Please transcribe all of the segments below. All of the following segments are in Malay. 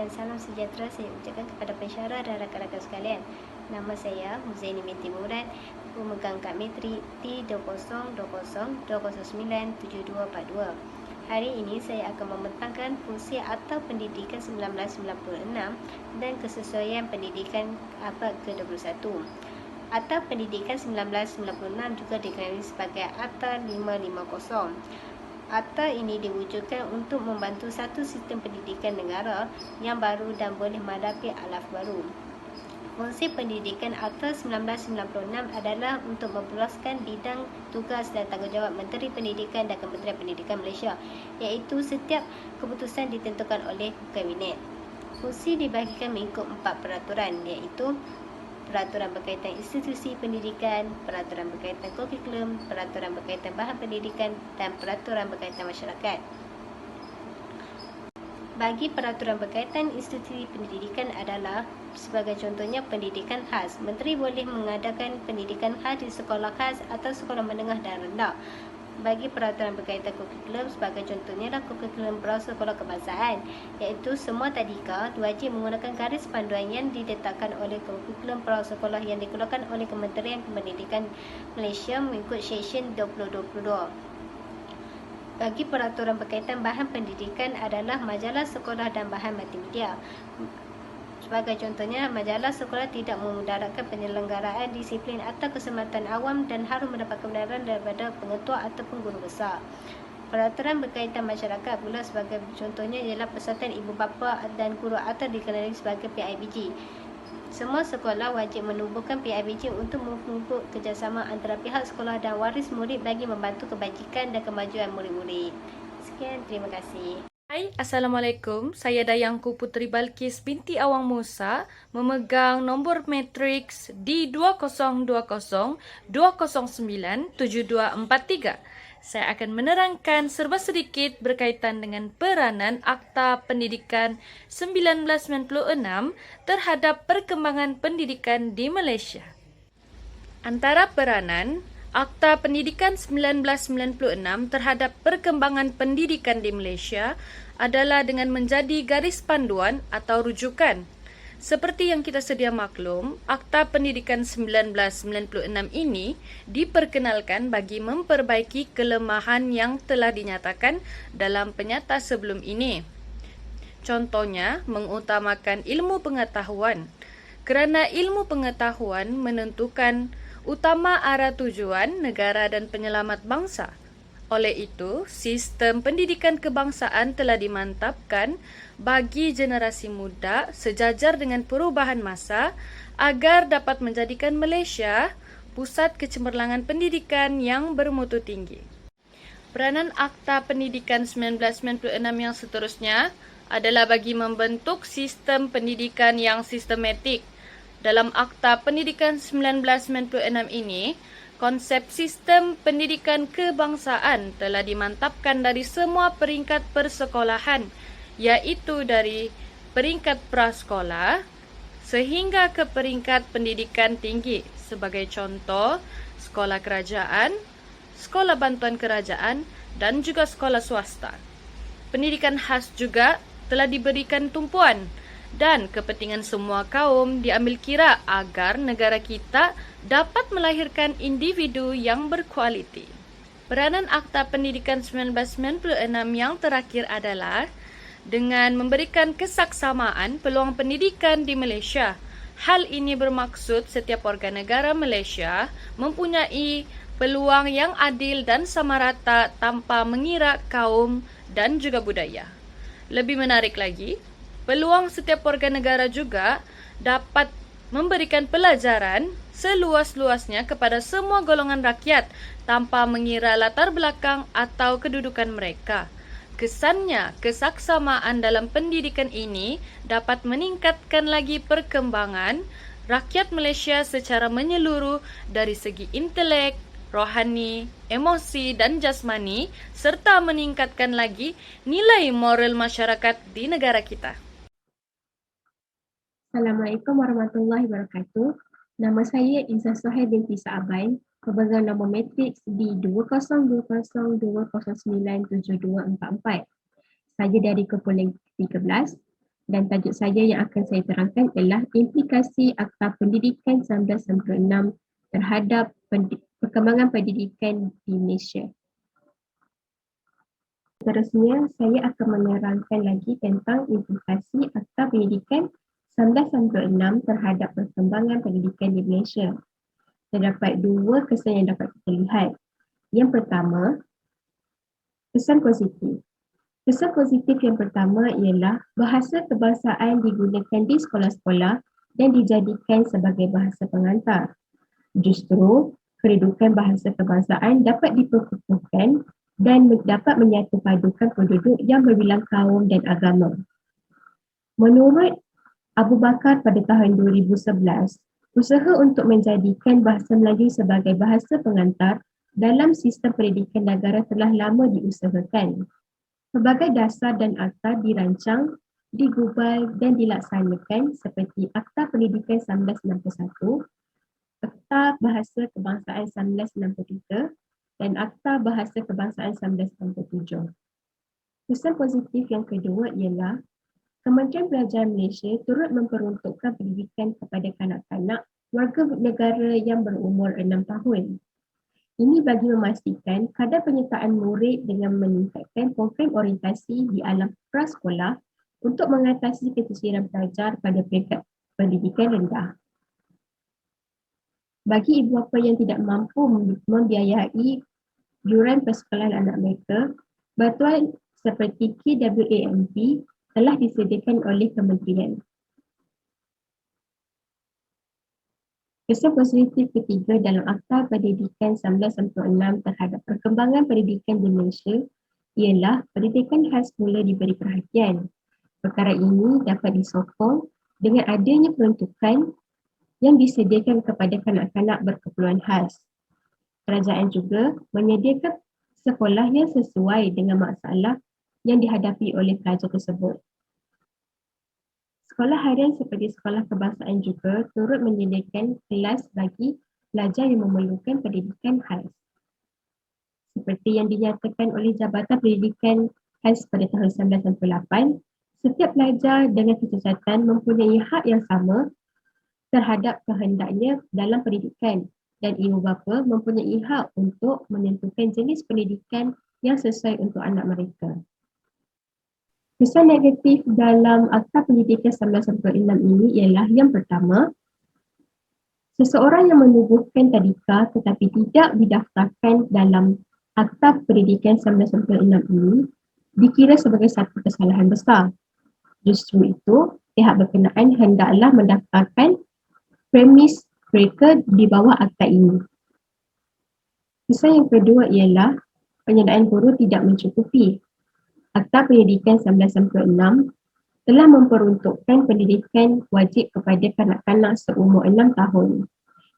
dan salam sejahtera saya ucapkan kepada pensyarah dan rakan-rakan sekalian. Nama saya Huzaini binti Murad, pemegang kad matrik T202020097242. Hari ini saya akan membentangkan fungsi Akta Pendidikan 1996 dan kesesuaian pendidikan abad ke-21. Akta Pendidikan 1996 juga dikenali sebagai Akta 550. Akta ini diwujudkan untuk membantu satu sistem pendidikan negara yang baru dan boleh menghadapi alaf baru. Fungsi pendidikan Akta 1996 adalah untuk memperluaskan bidang tugas dan tanggungjawab Menteri Pendidikan dan Kementerian Pendidikan Malaysia, iaitu setiap keputusan ditentukan oleh Kabinet. Fungsi dibahagikan mengikut 4 peraturan, iaitu peraturan berkaitan institusi pendidikan, peraturan berkaitan kurikulum, peraturan berkaitan bahan pendidikan dan peraturan berkaitan masyarakat. Bagi peraturan berkaitan institusi pendidikan adalah sebagai contohnya pendidikan khas. Menteri boleh mengadakan pendidikan khas di sekolah khas atau sekolah menengah dan rendah. Bagi peraturan berkaitan kurikulum, sebagai contohnya adalah kurikulum prasekolah kebangsaan, iaitu semua tadika wajib menggunakan garis panduan yang diletakkan oleh kurikulum prasekolah yang dikeluarkan oleh Kementerian Pendidikan Malaysia mengikut Seksyen 2022. Bagi peraturan berkaitan bahan pendidikan adalah majalah sekolah dan bahan multimedia. Sebagai contohnya, majalah sekolah tidak memudaratkan penyelenggaraan disiplin atau keselamatan awam dan harus mendapat kebenaran daripada pengetua ataupun guru besar. Peraturan berkaitan masyarakat pula sebagai contohnya ialah Persatuan Ibu Bapa dan Guru atau dikenali sebagai PIBG. Semua sekolah wajib menubuhkan PIBG untuk memupuk kerjasama antara pihak sekolah dan waris murid bagi membantu kebajikan dan kemajuan murid-murid. Sekian, terima kasih. Hai, Assalamualaikum. Saya Dayangku Putri Balkis binti Awang Musa memegang nombor matriks D202020097243. Saya akan menerangkan serba sedikit berkaitan dengan peranan Akta Pendidikan 1996 terhadap perkembangan pendidikan di Malaysia. Antara peranan Akta Pendidikan 1996 terhadap perkembangan pendidikan di Malaysia adalah dengan menjadi garis panduan atau rujukan. Seperti yang kita sedia maklum, Akta Pendidikan 1996 ini diperkenalkan bagi memperbaiki kelemahan yang telah dinyatakan dalam penyata sebelum ini. Contohnya, mengutamakan ilmu pengetahuan, kerana ilmu pengetahuan menentukan utama arah tujuan negara dan penyelamat bangsa. Oleh itu, sistem pendidikan kebangsaan telah dimantapkan bagi generasi muda sejajar dengan perubahan masa agar dapat menjadikan Malaysia pusat kecemerlangan pendidikan yang bermutu tinggi. Peranan Akta Pendidikan 1996 yang seterusnya adalah bagi membentuk sistem pendidikan yang sistematik. Dalam Akta Pendidikan 1996 ini, konsep sistem pendidikan kebangsaan telah dimantapkan dari semua peringkat persekolahan, iaitu dari peringkat prasekolah sehingga ke peringkat pendidikan tinggi. Sebagai contoh, sekolah kerajaan, sekolah bantuan kerajaan dan juga sekolah swasta. Pendidikan khas juga telah diberikan tumpuan dan kepentingan semua kaum diambil kira agar negara kita dapat melahirkan individu yang berkualiti. Peranan Akta Pendidikan 1996 yang terakhir adalah dengan memberikan kesaksamaan peluang pendidikan di Malaysia. Hal ini bermaksud setiap warga negara Malaysia mempunyai peluang yang adil dan sama rata tanpa mengira kaum dan juga budaya. Lebih menarik lagi, peluang setiap warga negara juga dapat memberikan pelajaran seluas-luasnya kepada semua golongan rakyat tanpa mengira latar belakang atau kedudukan mereka. Kesannya, kesaksamaan dalam pendidikan ini dapat meningkatkan lagi perkembangan rakyat Malaysia secara menyeluruh dari segi intelek, rohani, emosi dan jasmani serta meningkatkan lagi nilai moral masyarakat di negara kita. Assalamualaikum warahmatullahi wabarakatuh. Nama saya Izzah Sohail binti Sa'aban, pemegang nombor matriks D202020097244. Saya dari kumpulan 13 dan tajuk saya yang akan saya terangkan ialah implikasi Akta Pendidikan 1996 terhadap perkembangan pendidikan di Malaysia. Seterusnya, saya akan menerangkan lagi tentang implikasi Akta Pendidikan 1996 terhadap perkembangan pendidikan di Malaysia. Terdapat dua kesan yang dapat kita lihat. Yang pertama, kesan positif. Kesan positif yang pertama ialah bahasa kebangsaan digunakan di sekolah-sekolah dan dijadikan sebagai bahasa pengantar. Justru, kedudukan bahasa kebangsaan dapat diperkukuhkan dan dapat menyatu padukan penduduk yang berbilang kaum dan agama. Menurut Abu Bakar pada tahun 2011, usaha untuk menjadikan bahasa Melayu sebagai bahasa pengantar dalam sistem pendidikan negara telah lama diusahakan. Pelbagai dasar dan akta dirancang, digubal dan dilaksanakan seperti Akta Pendidikan 1961, Akta Bahasa Kebangsaan 1963 dan Akta Bahasa Kebangsaan 1997. Kesan positif yang kedua ialah Kementerian Pelajaran Malaysia turut memperuntukkan pendidikan kepada kanak-kanak warga negara yang berumur 6 tahun. Ini bagi memastikan kadar penyertaan murid dengan meningkatkan program orientasi di alam prasekolah untuk mengatasi keciciran pelajar pada peringkat pendidikan rendah. Bagi ibu bapa yang tidak mampu membiayai yuran persekolahan anak mereka, bantuan seperti KWAMP telah disediakan oleh kementerian. Kesan positif ketiga dalam Akta Pendidikan 1996 terhadap perkembangan pendidikan di Malaysia ialah pendidikan khas mula diberi perhatian. Perkara ini dapat disokong dengan adanya peruntukan yang disediakan kepada kanak-kanak berkeperluan khas. Kerajaan juga menyediakan sekolah yang sesuai dengan masalah yang dihadapi oleh pelajar tersebut. Sekolah harian seperti sekolah kebangsaan juga turut menyediakan kelas bagi pelajar yang memerlukan pendidikan khas. Seperti yang dinyatakan oleh Jabatan Pendidikan Khas pada tahun 1998, setiap pelajar dengan kecacatan mempunyai hak yang sama terhadap kehendaknya dalam pendidikan dan ibu bapa mempunyai hak untuk menentukan jenis pendidikan yang sesuai untuk anak mereka. Kesan negatif dalam Akta Pendidikan 1996 ini ialah yang pertama, seseorang yang menubuhkan tadika tetapi tidak didaftarkan dalam Akta Pendidikan 1996 ini dikira sebagai satu kesalahan besar. Justru itu, pihak berkenaan hendaklah mendaftarkan premis mereka di bawah akta ini. Kesan yang kedua ialah penyediaan guru tidak mencukupi. Akta Pendidikan 1996 telah memperuntukkan pendidikan wajib kepada kanak-kanak seumur 6 tahun.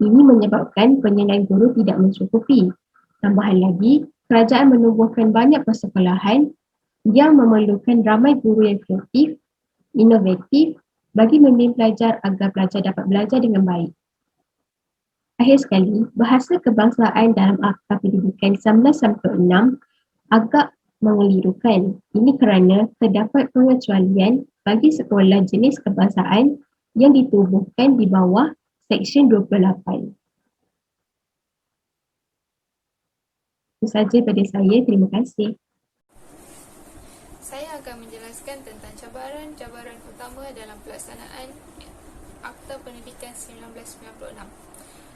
Ini menyebabkan penyediaan guru tidak mencukupi. Tambahan lagi, kerajaan menubuhkan banyak persekolahan yang memerlukan ramai guru yang kreatif, inovatif bagi membimbing pelajar agar pelajar dapat belajar dengan baik. Akhir sekali, bahasa kebangsaan dalam Akta Pendidikan 1996 agak mengelirukan. Ini kerana terdapat pengecualian bagi sekolah jenis kebangsaan yang ditubuhkan di bawah Seksyen 28. Itu sahaja pada saya. Terima kasih. Saya akan menjelaskan tentang cabaran-cabaran utama dalam pelaksanaan Akta Pendidikan 1996.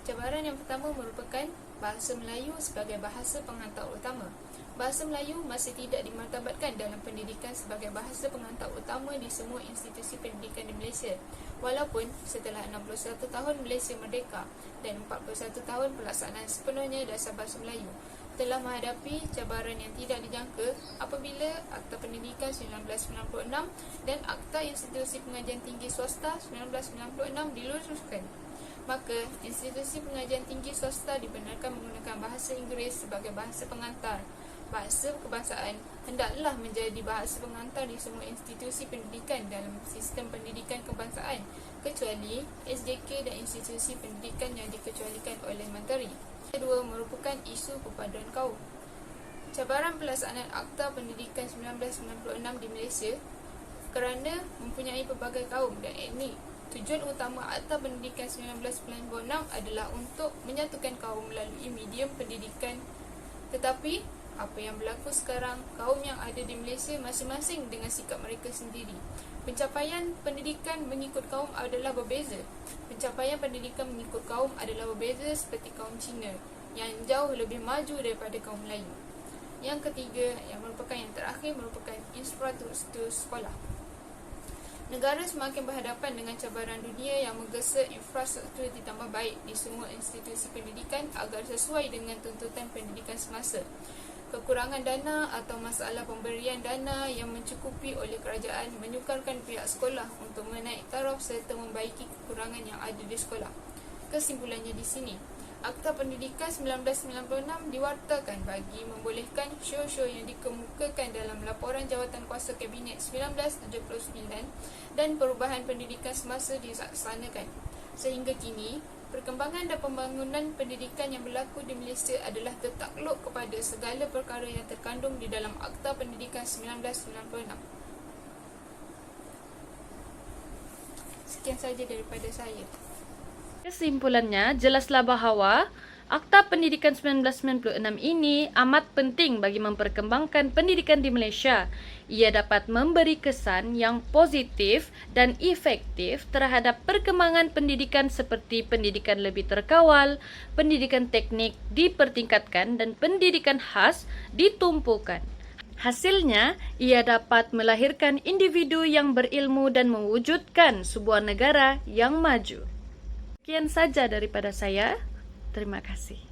Cabaran yang pertama merupakan bahasa Melayu sebagai bahasa pengantar utama. Bahasa Melayu masih tidak dimartabatkan dalam pendidikan sebagai bahasa pengantar utama di semua institusi pendidikan di Malaysia. Walaupun setelah 61 tahun Malaysia merdeka dan 41 tahun pelaksanaan sepenuhnya dasar bahasa Melayu, telah menghadapi cabaran yang tidak dijangka apabila Akta Pendidikan 1996 dan Akta Institusi Pengajian Tinggi Swasta 1996 diluruskan. Maka, institusi pengajian tinggi swasta dibenarkan menggunakan bahasa Inggeris sebagai bahasa pengantar. Bahasa kebangsaan hendaklah menjadi bahasa pengantar di semua institusi pendidikan dalam sistem pendidikan kebangsaan, kecuali SJK dan institusi pendidikan yang dikecualikan oleh Menteri. Kedua merupakan isu perpaduan kaum. Cabaran pelaksanaan Akta Pendidikan 1996 di Malaysia kerana mempunyai pelbagai kaum dan etnik. Tujuan utama Akta Pendidikan 1996 adalah untuk menyatukan kaum melalui medium pendidikan. Tetapi, apa yang berlaku sekarang, kaum yang ada di Malaysia masing-masing dengan sikap mereka sendiri. Pencapaian pendidikan mengikut kaum adalah berbeza. Pencapaian pendidikan mengikut kaum adalah berbeza seperti kaum Cina yang jauh lebih maju daripada kaum Melayu. Yang ketiga, yang terakhir merupakan infrastruktur sekolah. Negara semakin berhadapan dengan cabaran dunia yang menggesa infrastruktur ditambah baik di semua institusi pendidikan agar sesuai dengan tuntutan pendidikan semasa. Kekurangan dana atau masalah pemberian dana yang mencukupi oleh kerajaan menyukarkan pihak sekolah untuk menaik taraf serta membaiki kekurangan yang ada di sekolah. Kesimpulannya di sini, Akta Pendidikan 1996 diwartakan bagi membolehkan show-show yang dikemukakan dalam Laporan Jawatan Kuasa Kabinet 1979 dan perubahan pendidikan semasa dilaksanakan. Sehingga kini, perkembangan dan pembangunan pendidikan yang berlaku di Malaysia adalah tertakluk kepada segala perkara yang terkandung di dalam Akta Pendidikan 1996. Sekian saja daripada saya. Kesimpulannya, jelaslah bahawa Akta Pendidikan 1996 ini amat penting bagi memperkembangkan pendidikan di Malaysia. Ia dapat memberi kesan yang positif dan efektif terhadap perkembangan pendidikan seperti pendidikan lebih terkawal, pendidikan teknik dipertingkatkan dan pendidikan khas ditumpukan. Hasilnya, ia dapat melahirkan individu yang berilmu dan mewujudkan sebuah negara yang maju. Sekian saja daripada saya. Terima kasih.